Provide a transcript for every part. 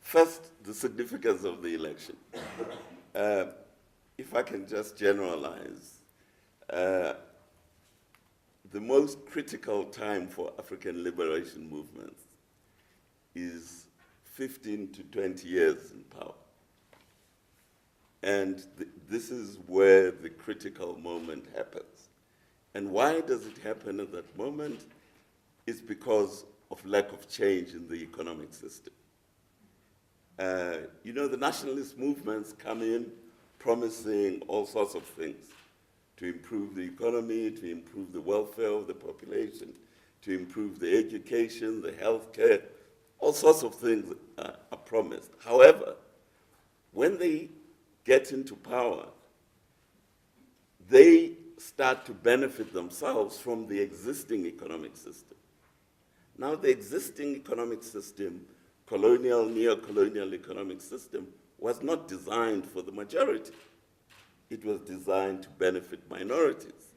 First, the significance of the election. If I can just generalize, the most critical time for African liberation movements is 15 to 20 years in power. And this is where the critical moment happens. And why does it happen at that moment? It's because of lack of change in the economic system. You know, the nationalist movements come in promising all sorts of things to improve the economy, to improve the welfare of the population, to improve the education, the healthcare, all sorts of things are promised. However, when they get into power, they start to benefit themselves from the existing economic system. Now, the existing economic system, colonial, neo-colonial economic system, was not designed for the majority. It was designed to benefit minorities.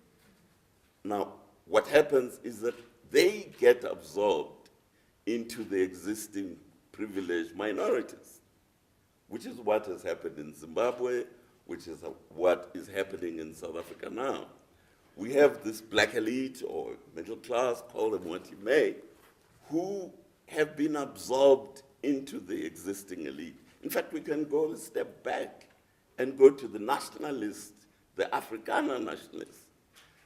Now, what happens is that they get absorbed into the existing privileged minorities, which is what has happened in Zimbabwe, which is what is happening in South Africa now. We have this black elite or middle class, call them what you may, who have been absorbed into the existing elite. In fact, we can go a step back and go to the nationalists, the Afrikaner nationalists.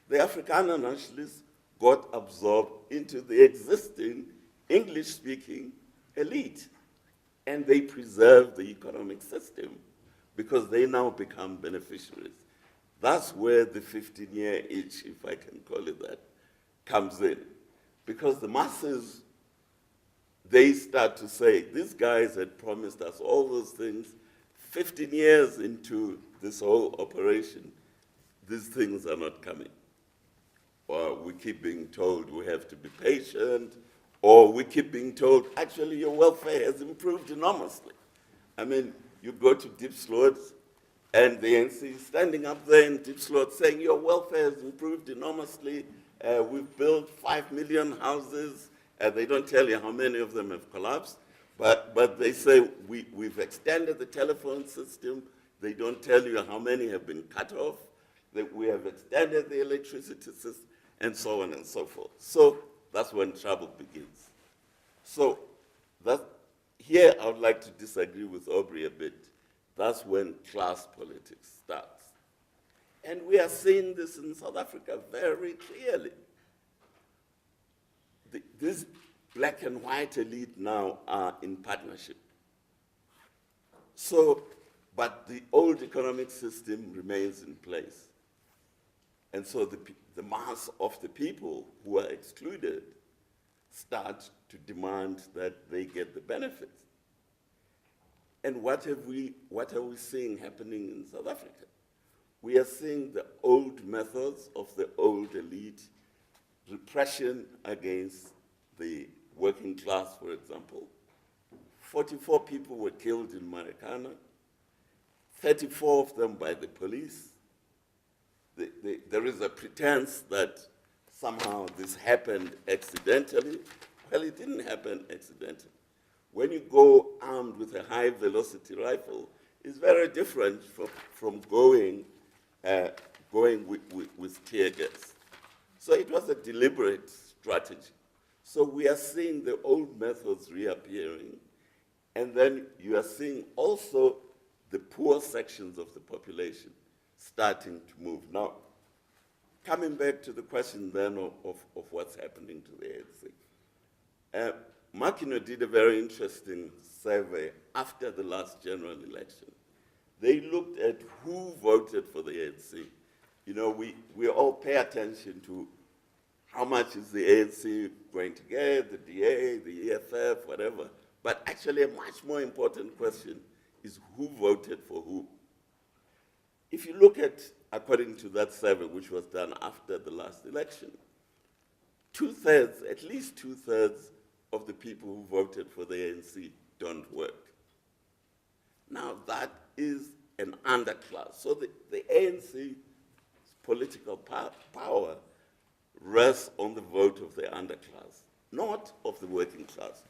The Afrikaner nationalists got absorbed into the existing English-speaking elite, and they preserve the economic system because they now become beneficiaries. That's where the 15-year itch, if I can call it that, comes in. Because the masses, they start to say, these guys had promised us all those things. 15 years into this whole operation, these things are not coming. Or we keep being told we have to be patient, or we keep being told, actually, your welfare has improved enormously. I mean, you go to Diepsloot, and the ANC is standing up there in Diepsloot saying, your welfare has improved enormously. We've built 5 million houses. They don't tell you how many of them have collapsed, but they say we've extended the telephone system. They don't tell you how many have been cut off, that we have extended the electricity system, and so on and so forth. So that's when trouble begins. So here I would like to disagree with Aubrey a bit. That's when class politics starts. And we are seeing this in South Africa very clearly. This black and white elite now are in partnership. So, but the old economic system remains in place. And so the mass of the people who are excluded start to demand that they get the benefits. And what are we seeing happening in South Africa? We are seeing the old methods of the old elite, repression against the working class, for example. 44 people were killed in Marikana, 34 of them by the police. There is a pretense that somehow this happened accidentally. Well, it didn't happen accidentally. When you go armed with a high-velocity rifle, it's very different from going with tear gas. So it was a deliberate strategy. So we are seeing the old methods reappearing, and then you are seeing also the poor sections of the population starting to move. Now, coming back to the question then of what's happening to the ANC. Makino did a very interesting survey after the last general election. They looked at who voted for the ANC. You know, we all pay attention to how much is the ANC going to get, the DA, the EFF, whatever. But actually a much more important question is who voted for who. If you look at, according to that survey, which was done after the last election, at least two-thirds of the people who voted for the ANC don't work. Now, that is an underclass. So the ANC's political power rests on the vote of the underclass, not of the working class.